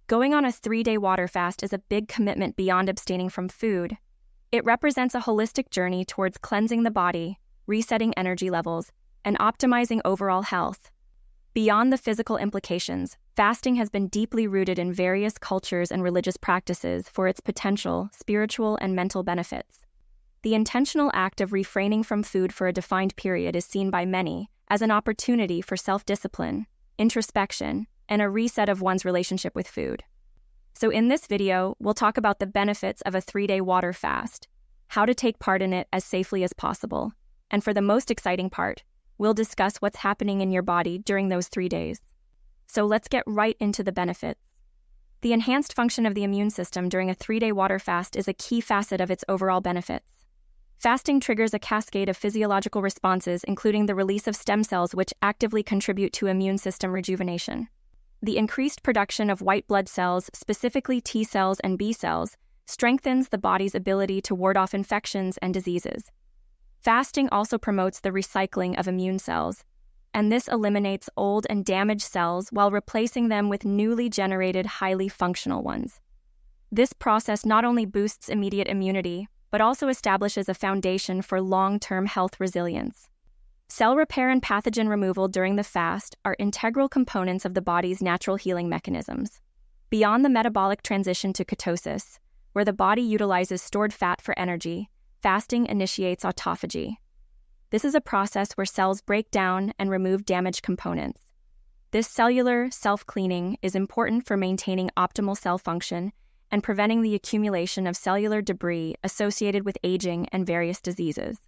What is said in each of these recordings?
Going on a 3-day water fast is a big commitment beyond abstaining from food. It represents a holistic journey towards cleansing the body, resetting energy levels, and optimizing overall health. Beyond the physical implications, fasting has been deeply rooted in various cultures and religious practices for its potential spiritual and mental benefits. The intentional act of refraining from food for a defined period is seen by many as an opportunity for self-discipline, introspection, and a reset of one's relationship with food. So in this video, we'll talk about the benefits of a 3-day water fast, how to take part in it as safely as possible, and for the most exciting part, we'll discuss what's happening in your body during those 3 days. So let's get right into the benefits. The enhanced function of the immune system during a 3-day water fast is a key facet of its overall benefits. Fasting triggers a cascade of physiological responses, including the release of stem cells which actively contribute to immune system rejuvenation. The increased production of white blood cells, specifically T cells and B cells, strengthens the body's ability to ward off infections and diseases. Fasting also promotes the recycling of immune cells, and this eliminates old and damaged cells while replacing them with newly generated, highly functional ones. This process not only boosts immediate immunity, but also establishes a foundation for long-term health resilience. Cell repair and pathogen removal during the fast are integral components of the body's natural healing mechanisms. Beyond the metabolic transition to ketosis, where the body utilizes stored fat for energy, fasting initiates autophagy. This is a process where cells break down and remove damaged components. This cellular self-cleaning is important for maintaining optimal cell function and preventing the accumulation of cellular debris associated with aging and various diseases.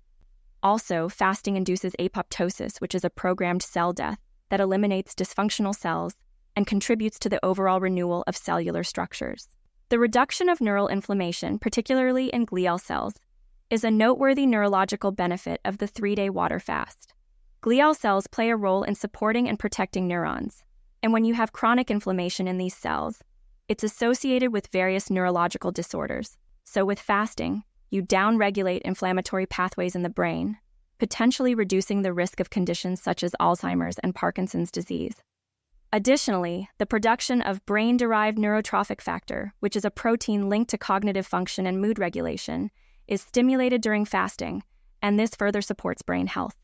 Also, fasting induces apoptosis, which is a programmed cell death that eliminates dysfunctional cells and contributes to the overall renewal of cellular structures. The reduction of neural inflammation, particularly in glial cells, is a noteworthy neurological benefit of the 3-day water fast. Glial cells play a role in supporting and protecting neurons, and when you have chronic inflammation in these cells, it's associated with various neurological disorders. So with fasting, you downregulate inflammatory pathways in the brain, potentially reducing the risk of conditions such as Alzheimer's and Parkinson's disease. Additionally, the production of brain-derived neurotrophic factor, which is a protein linked to cognitive function and mood regulation, is stimulated during fasting, and this further supports brain health.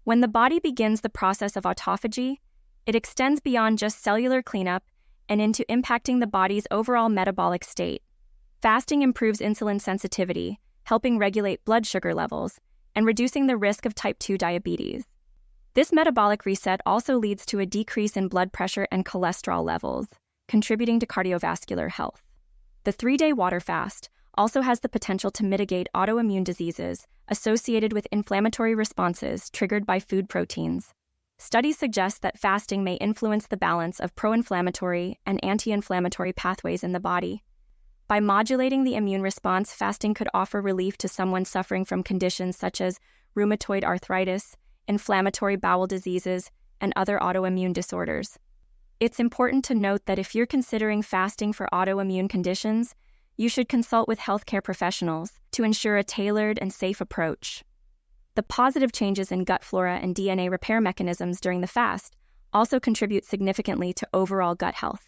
When the body begins the process of autophagy, it extends beyond just cellular cleanup and into impacting the body's overall metabolic state. Fasting improves insulin sensitivity, helping regulate blood sugar levels, and reducing the risk of type 2 diabetes. This metabolic reset also leads to a decrease in blood pressure and cholesterol levels, contributing to cardiovascular health. The 3-day water fast also has the potential to mitigate autoimmune diseases associated with inflammatory responses triggered by food proteins. Studies suggest that fasting may influence the balance of pro-inflammatory and anti-inflammatory pathways in the body. By modulating the immune response, fasting could offer relief to someone suffering from conditions such as rheumatoid arthritis, inflammatory bowel diseases, and other autoimmune disorders. It's important to note that if you're considering fasting for autoimmune conditions, you should consult with healthcare professionals to ensure a tailored and safe approach. The positive changes in gut flora and DNA repair mechanisms during the fast also contribute significantly to overall gut health.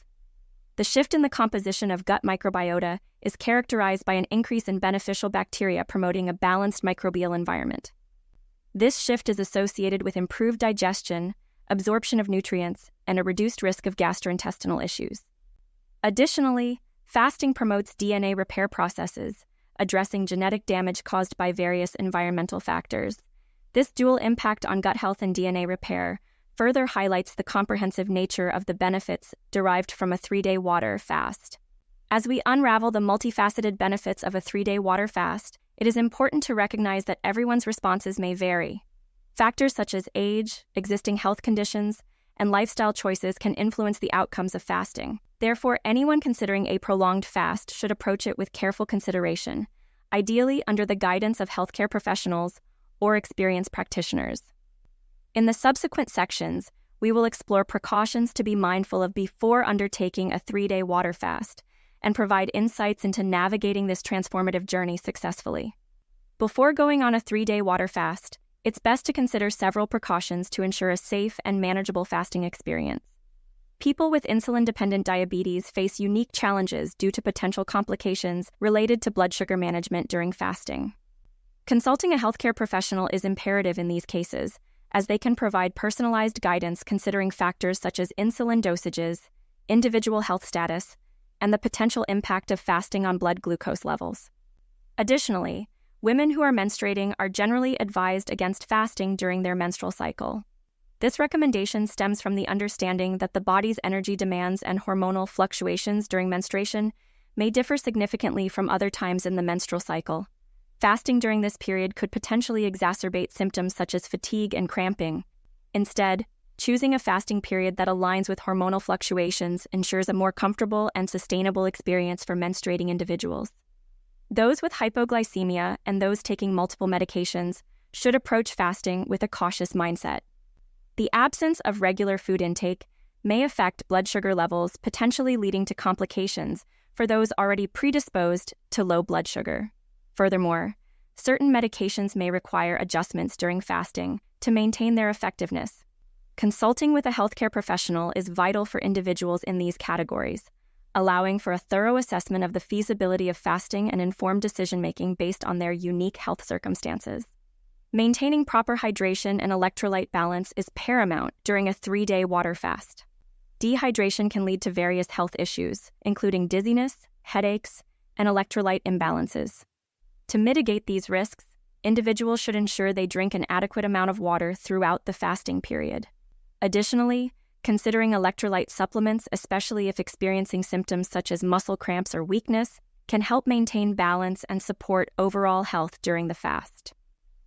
The shift in the composition of gut microbiota is characterized by an increase in beneficial bacteria promoting a balanced microbial environment. This shift is associated with improved digestion, absorption of nutrients, and a reduced risk of gastrointestinal issues. Additionally, fasting promotes DNA repair processes, addressing genetic damage caused by various environmental factors. This dual impact on gut health and DNA repair further highlights the comprehensive nature of the benefits derived from a 3-day water fast. As we unravel the multifaceted benefits of a 3-day water fast, it is important to recognize that everyone's responses may vary. Factors such as age, existing health conditions, and lifestyle choices can influence the outcomes of fasting. Therefore, anyone considering a prolonged fast should approach it with careful consideration, ideally under the guidance of healthcare professionals or experienced practitioners. In the subsequent sections, we will explore precautions to be mindful of before undertaking a 3-day water fast and provide insights into navigating this transformative journey successfully. Before going on a 3-day water fast, it's best to consider several precautions to ensure a safe and manageable fasting experience. People with insulin-dependent diabetes face unique challenges due to potential complications related to blood sugar management during fasting. Consulting a healthcare professional is imperative in these cases, as they can provide personalized guidance considering factors such as insulin dosages, individual health status, and the potential impact of fasting on blood glucose levels. Additionally, women who are menstruating are generally advised against fasting during their menstrual cycle. This recommendation stems from the understanding that the body's energy demands and hormonal fluctuations during menstruation may differ significantly from other times in the menstrual cycle. Fasting during this period could potentially exacerbate symptoms such as fatigue and cramping. Instead, choosing a fasting period that aligns with hormonal fluctuations ensures a more comfortable and sustainable experience for menstruating individuals. Those with hypoglycemia and those taking multiple medications should approach fasting with a cautious mindset. The absence of regular food intake may affect blood sugar levels, potentially leading to complications for those already predisposed to low blood sugar. Furthermore, certain medications may require adjustments during fasting to maintain their effectiveness. Consulting with a healthcare professional is vital for individuals in these categories, allowing for a thorough assessment of the feasibility of fasting and informed decision-making based on their unique health circumstances. Maintaining proper hydration and electrolyte balance is paramount during a 3-day water fast. Dehydration can lead to various health issues, including dizziness, headaches, and electrolyte imbalances. To mitigate these risks, individuals should ensure they drink an adequate amount of water throughout the fasting period. Additionally, considering electrolyte supplements, especially if experiencing symptoms such as muscle cramps or weakness, can help maintain balance and support overall health during the fast.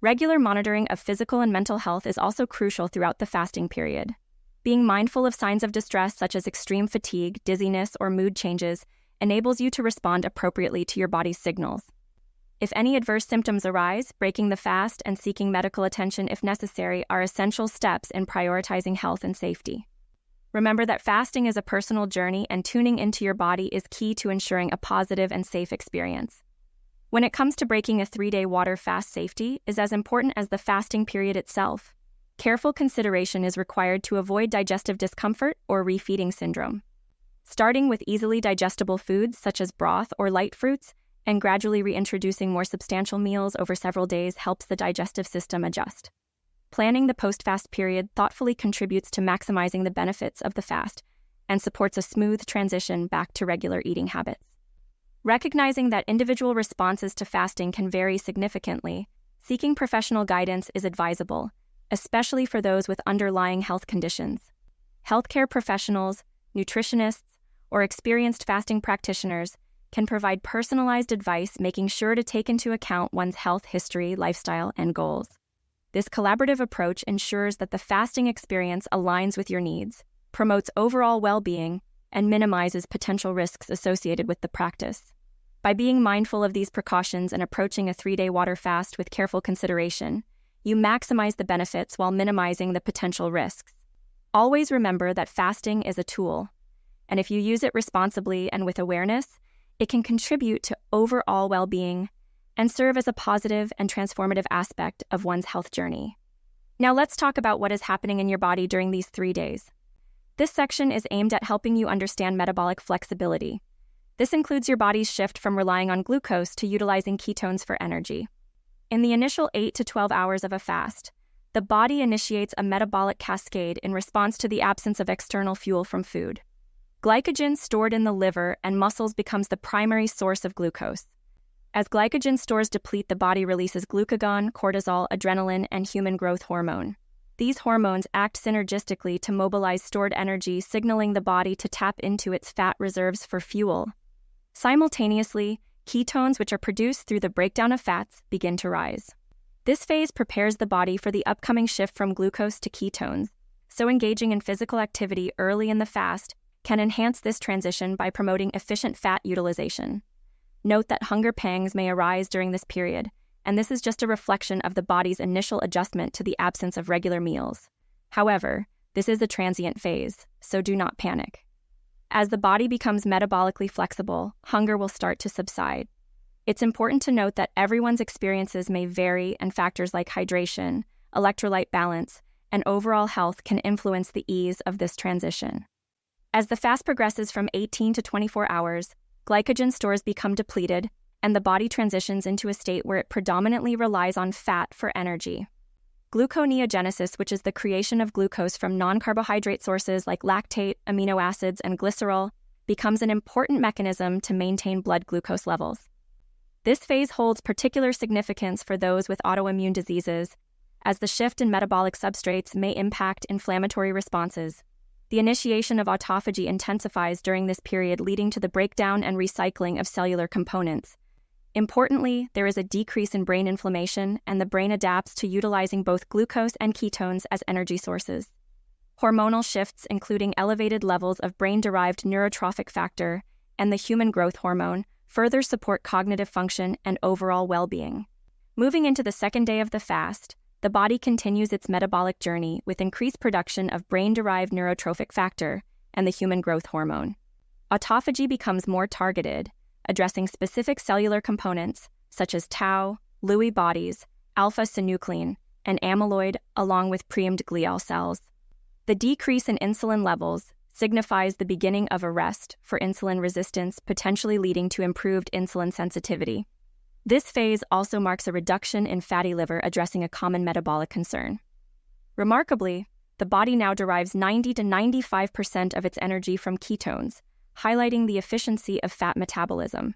Regular monitoring of physical and mental health is also crucial throughout the fasting period. Being mindful of signs of distress such as extreme fatigue, dizziness, or mood changes enables you to respond appropriately to your body's signals. If any adverse symptoms arise, breaking the fast and seeking medical attention if necessary are essential steps in prioritizing health and safety. Remember that fasting is a personal journey, and tuning into your body is key to ensuring a positive and safe experience. When it comes to breaking a 3-day water fast, safety is as important as the fasting period itself. Careful consideration is required to avoid digestive discomfort or refeeding syndrome. Starting with easily digestible foods such as broth or light fruits and gradually reintroducing more substantial meals over several days helps the digestive system adjust. Planning the post-fast period thoughtfully contributes to maximizing the benefits of the fast and supports a smooth transition back to regular eating habits. Recognizing that individual responses to fasting can vary significantly, seeking professional guidance is advisable, especially for those with underlying health conditions. Healthcare professionals, nutritionists, or experienced fasting practitioners can provide personalized advice, making sure to take into account one's health history, lifestyle, and goals. This collaborative approach ensures that the fasting experience aligns with your needs, promotes overall well-being, and minimizes potential risks associated with the practice. By being mindful of these precautions and approaching a 3-day water fast with careful consideration, you maximize the benefits while minimizing the potential risks. Always remember that fasting is a tool, and if you use it responsibly and with awareness, it can contribute to overall well-being and serve as a positive and transformative aspect of one's health journey. Now let's talk about what is happening in your body during these 3 days. This section is aimed at helping you understand metabolic flexibility. This includes your body's shift from relying on glucose to utilizing ketones for energy. In the initial 8 to 12 hours of a fast, the body initiates a metabolic cascade in response to the absence of external fuel from food. Glycogen stored in the liver and muscles becomes the primary source of glucose. As glycogen stores deplete, the body releases glucagon, cortisol, adrenaline, and human growth hormone. These hormones act synergistically to mobilize stored energy, signaling the body to tap into its fat reserves for fuel. Simultaneously, ketones, which are produced through the breakdown of fats, begin to rise. This phase prepares the body for the upcoming shift from glucose to ketones, so engaging in physical activity early in the fast can enhance this transition by promoting efficient fat utilization. Note that hunger pangs may arise during this period, and this is just a reflection of the body's initial adjustment to the absence of regular meals. However, this is a transient phase, so do not panic. As the body becomes metabolically flexible, hunger will start to subside. It's important to note that everyone's experiences may vary, and factors like hydration, electrolyte balance, and overall health can influence the ease of this transition. As the fast progresses from 18 to 24 hours, glycogen stores become depleted, and the body transitions into a state where it predominantly relies on fat for energy. Gluconeogenesis, which is the creation of glucose from non-carbohydrate sources like lactate, amino acids, and glycerol, becomes an important mechanism to maintain blood glucose levels. This phase holds particular significance for those with autoimmune diseases, as the shift in metabolic substrates may impact inflammatory responses. The initiation of autophagy intensifies during this period, leading to the breakdown and recycling of cellular components. Importantly, there is a decrease in brain inflammation, and the brain adapts to utilizing both glucose and ketones as energy sources. Hormonal shifts, including elevated levels of brain-derived neurotrophic factor and the human growth hormone, further support cognitive function and overall well-being. Moving into the second day of the fast, the body continues its metabolic journey with increased production of brain-derived neurotrophic factor and the human growth hormone. Autophagy becomes more targeted, addressing specific cellular components such as tau, Lewy bodies, alpha-synuclein, and amyloid, along with primed glial cells. The decrease in insulin levels signifies the beginning of a rest for insulin resistance, potentially leading to improved insulin sensitivity. This phase also marks a reduction in fatty liver, addressing a common metabolic concern. Remarkably, the body now derives 90 to 95% of its energy from ketones, highlighting the efficiency of fat metabolism.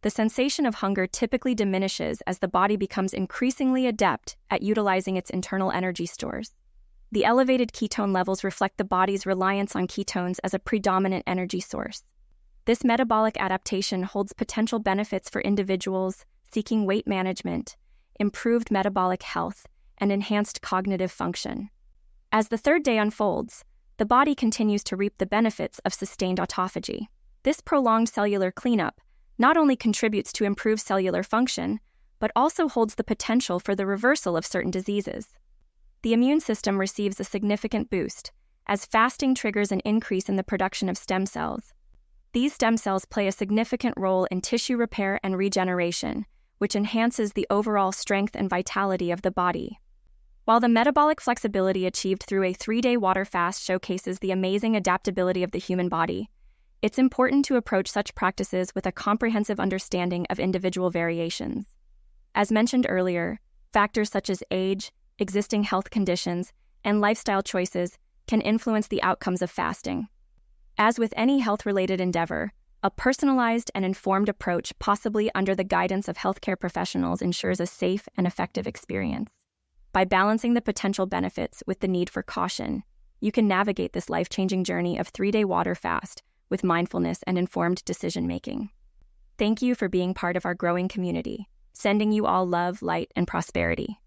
The sensation of hunger typically diminishes as the body becomes increasingly adept at utilizing its internal energy stores. The elevated ketone levels reflect the body's reliance on ketones as a predominant energy source. This metabolic adaptation holds potential benefits for individuals seeking weight management, improved metabolic health, and enhanced cognitive function. As the third day unfolds, the body continues to reap the benefits of sustained autophagy. This prolonged cellular cleanup not only contributes to improved cellular function, but also holds the potential for the reversal of certain diseases. The immune system receives a significant boost, as fasting triggers an increase in the production of stem cells. These stem cells play a significant role in tissue repair and regeneration, which enhances the overall strength and vitality of the body. While the metabolic flexibility achieved through a 3-day water fast showcases the amazing adaptability of the human body, it's important to approach such practices with a comprehensive understanding of individual variations. As mentioned earlier, factors such as age, existing health conditions, and lifestyle choices can influence the outcomes of fasting. As with any health-related endeavor, a personalized and informed approach, possibly under the guidance of healthcare professionals, ensures a safe and effective experience. By balancing the potential benefits with the need for caution, you can navigate this life-changing journey of 3-day water fast with mindfulness and informed decision-making. Thank you for being part of our growing community, sending you all love, light, and prosperity.